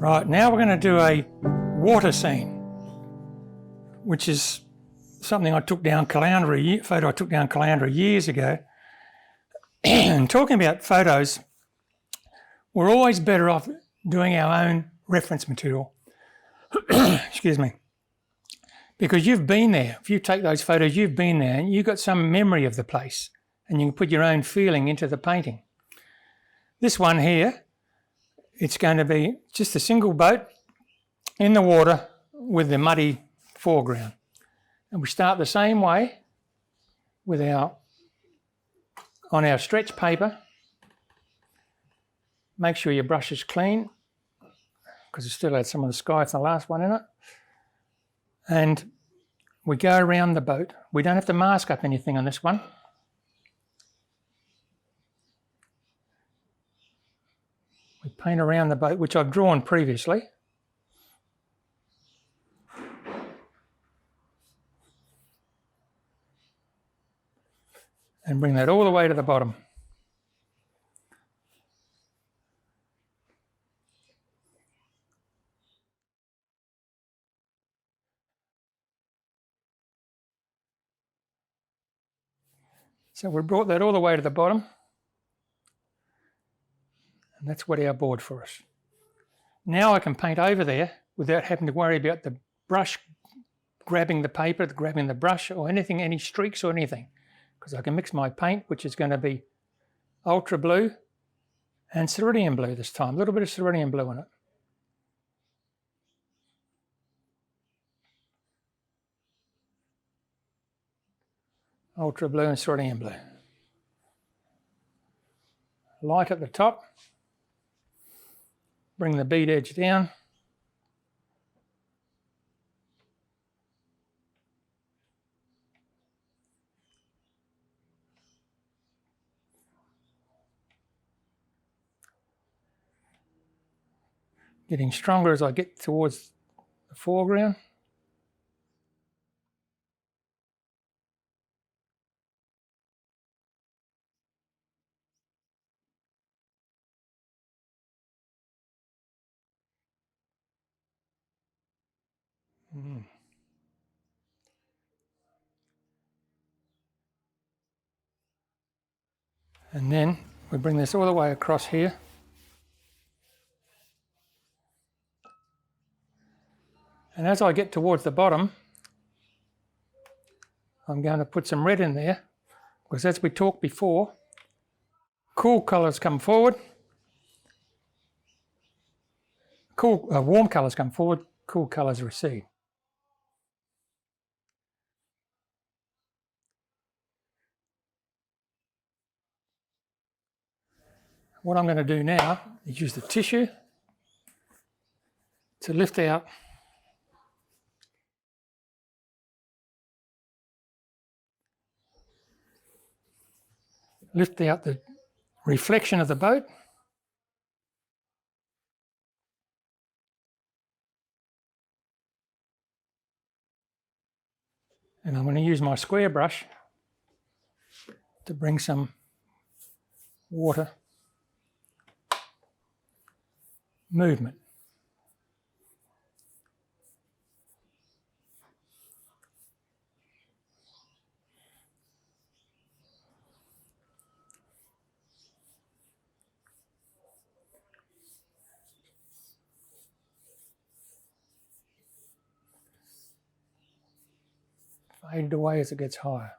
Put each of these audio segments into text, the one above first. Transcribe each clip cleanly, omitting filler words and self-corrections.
Right, now we're going to do a water scene, which is something I took down photo I took down Caloundra years ago. And talking about photos, we're always better off doing our own reference material. Excuse me. Because you've been there. If you take those photos, you've been there and you've got some memory of the place and you can put your own feeling into the painting. This one here, it's going to be just a single boat in the water with the muddy foreground. And we start the same way with on our stretch paper. Make sure your brush is clean because it still had some of the sky from the last one in it. And we go around the boat. We don't have to mask up anything on this one. We paint around the boat, which I've drawn previously. And bring that all the way to the bottom. So we brought that all the way to the bottom. And that's what our board for us. Now I can paint over there without having to worry about the brush grabbing the paper, grabbing the brush or anything, any streaks or anything. Because I can mix my paint, which is going to be ultra blue and cerulean blue this time. A little bit of cerulean blue in it. Ultra blue and cerulean blue. Light at the top. Bring the bead edge down. Getting stronger as I get towards the foreground. And then we bring this all the way across here. And as I get towards the bottom, I'm going to put some red in there because as we talked before, cool colours come forward, warm colours come forward, cool colours recede. What I'm going to do now is use the tissue to lift out the reflection of the boat. And I'm going to use my square brush to bring some water movement. Fade away as it gets higher.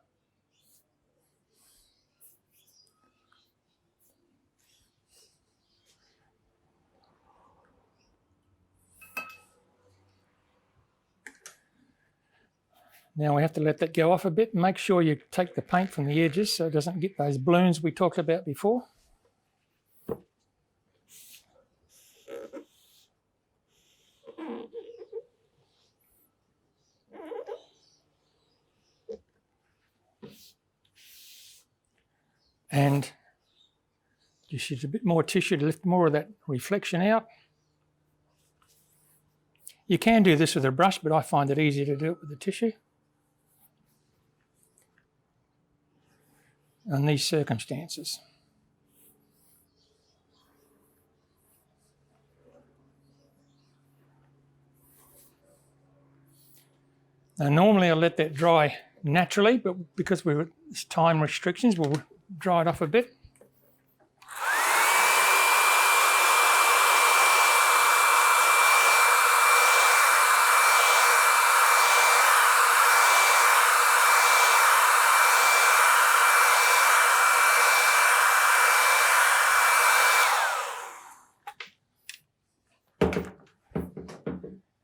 Now we have to let that go off a bit. Make sure you take the paint from the edges so it doesn't get those balloons we talked about before. And just use a bit more tissue to lift more of that reflection out. You can do this with a brush, but I find it easier to do it with the tissue. In these circumstances. Now normally I'll let that dry naturally, but because we're time restrictions, we'll dry it off a bit.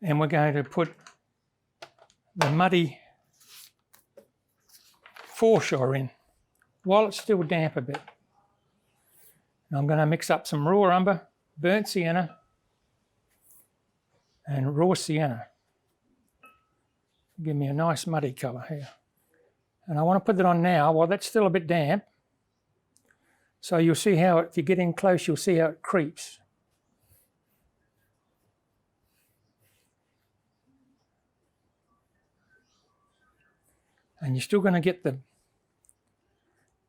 And we're going to put the muddy foreshore in while it's still damp a bit. And I'm going to mix up some raw umber, burnt sienna and raw sienna. Give me a nice muddy colour here. And I want to put it on now while that's still a bit damp. So you'll see how, if you get in close, you'll see how it creeps. And you're still going to get the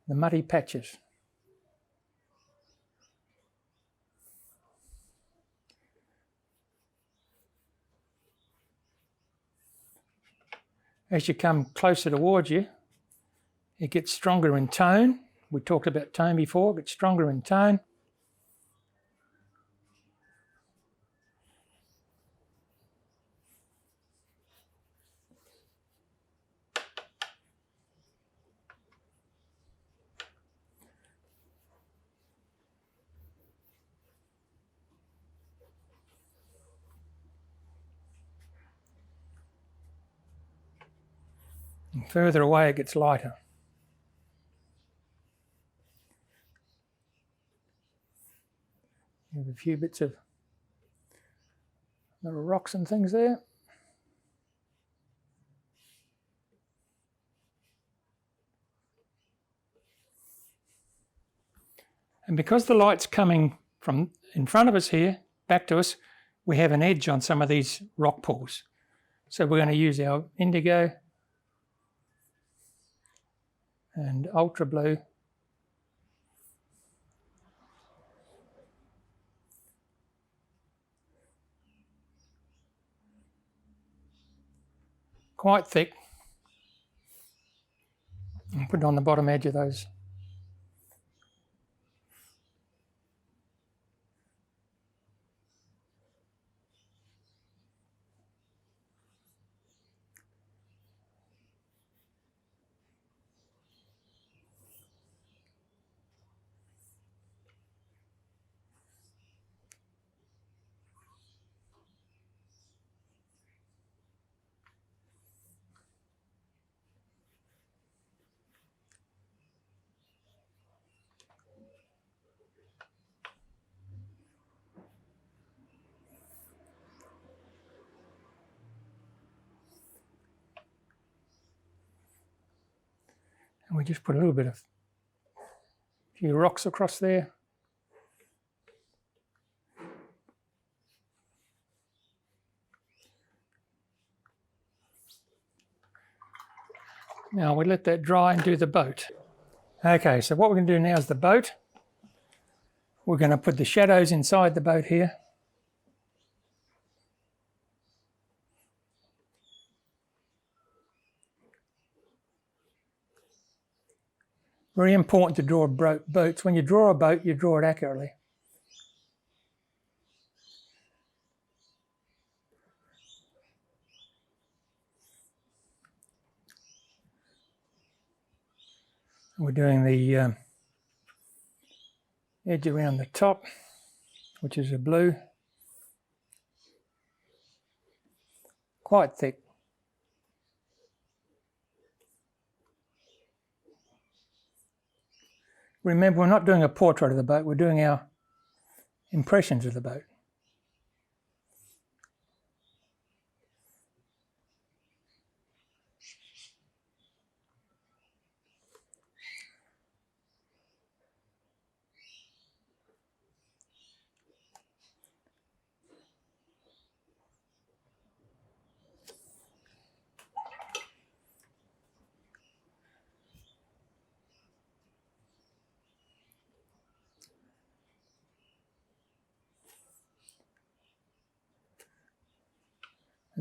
muddy patches. As you come closer towards you, it gets stronger in tone. We talked about tone before, it gets stronger in tone. And further away it gets lighter. There's a few bits of little rocks and things there. And because the light's coming from in front of us here, back to us, we have an edge on some of these rock pools. So we're going to use our indigo and ultra blue. Quite thick. And put it on the bottom edge of those. And we just put a little bit of a few rocks across there. Now we let that dry and do the boat. Okay, so what we're going to do now is the boat. We're going to put the shadows inside the boat here. Very important to draw boats. When you draw a boat, you draw it accurately. We're doing the edge around the top, which is a blue. Quite thick. Remember, we're not doing a portrait of the boat, we're doing our impressions of the boat.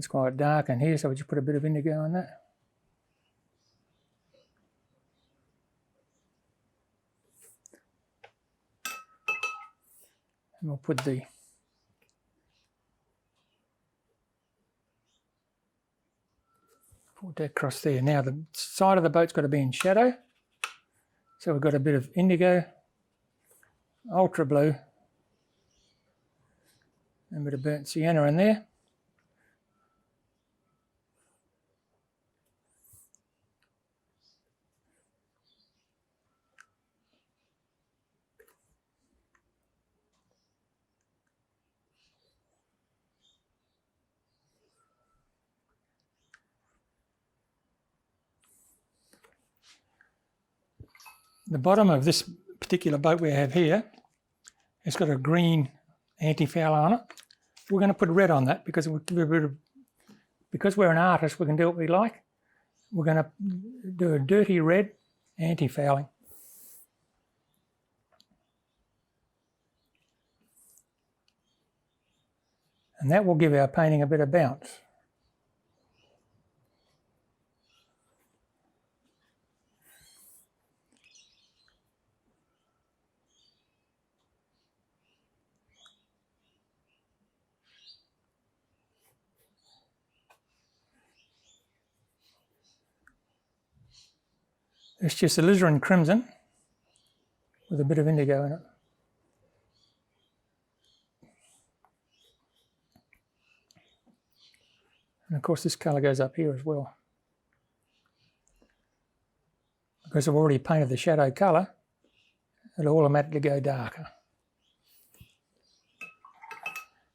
It's quite dark in here, so we just put a bit of indigo on that. And we'll put that across there. Now the side of the boat's got to be in shadow. So we've got a bit of indigo, ultra blue, and a bit of burnt sienna in there. The bottom of this particular boat we have here, it's got a green anti-foul on it. We're going to put red on that because we're an artist, we can do what we like. We're going to do a dirty red anti-fouling. And that will give our painting a bit of bounce. It's just alizarin crimson with a bit of indigo in it. And of course this colour goes up here as well. Because I've already painted the shadow colour, it'll automatically go darker.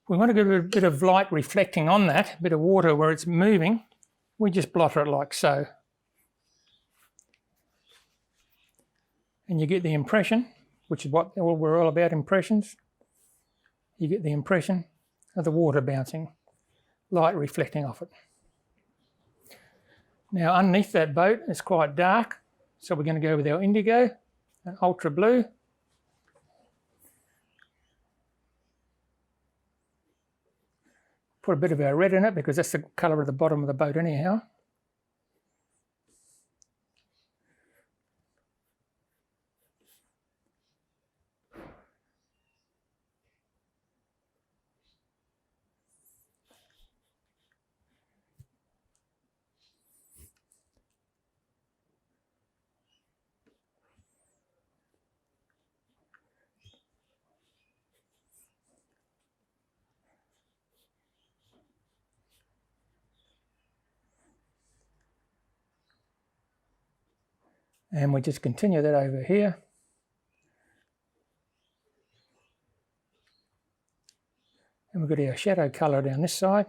We want to get a bit of light reflecting on that, a bit of water where it's moving. We just blotter it like so. And you get the impression, which is what we're all about, impressions. You get the impression of the water bouncing, light reflecting off it. Now underneath that boat it's quite dark, so we're going to go with our indigo and ultra blue. Put a bit of our red in it because that's the colour of the bottom of the boat anyhow. And we just continue that over here. And we've got our shadow colour down this side.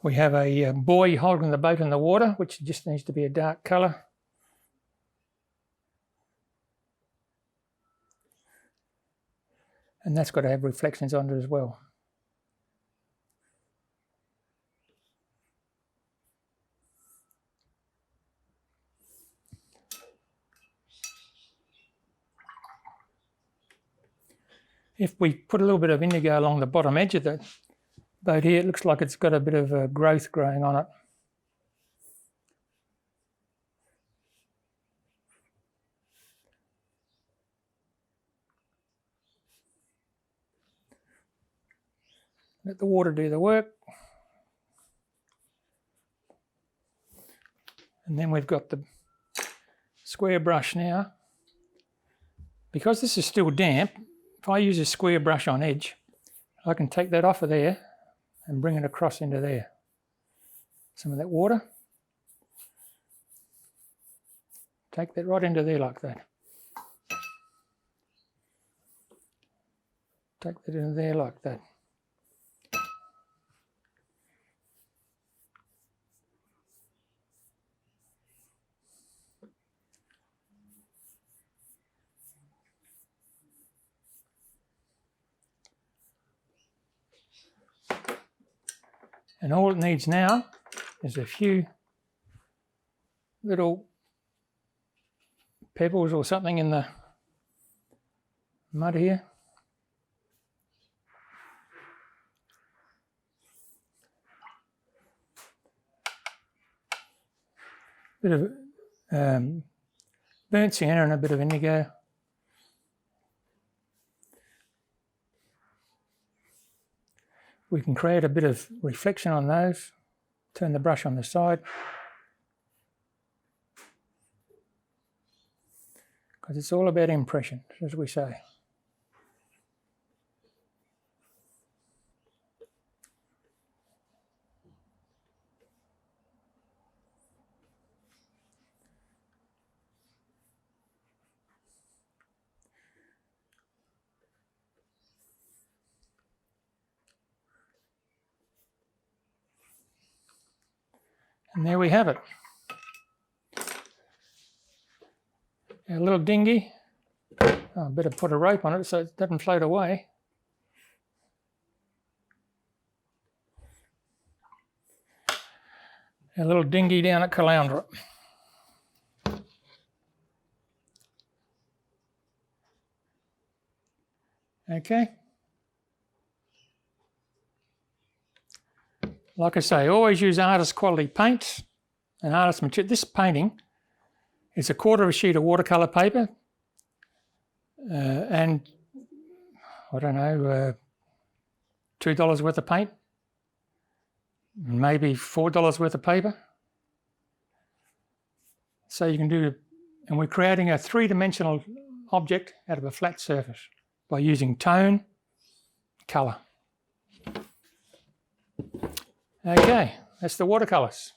We have a buoy holding the boat in the water, which just needs to be a dark colour. And that's got to have reflections on it as well. If we put a little bit of indigo along the bottom edge of the boat here, it looks like it's got a bit of growth growing on it. Let the water do the work. And then we've got the square brush now. Because this is still damp, if I use a square brush on edge, I can take that off of there and bring it across into there. Some of that water. Take that right into there like that. Take that into there like that. And all it needs now There's a few little pebbles or something in the mud here. Bit of burnt sienna and a bit of indigo. We can create a bit of reflection on those. Turn the brush on the side. Because it's all about impression, as we say. And there we have it. A little dinghy. Oh, I better put a rope on it so it doesn't float away. A little dinghy down at Caloundra. Okay. Like I say, always use artist quality paints and artist material. This painting is a quarter of a sheet of watercolour paper and, I don't know, $2 worth of paint, maybe $4 worth of paper. So you can do, and we're creating a three-dimensional object out of a flat surface by using tone, colour. Okay, that's the watercolours.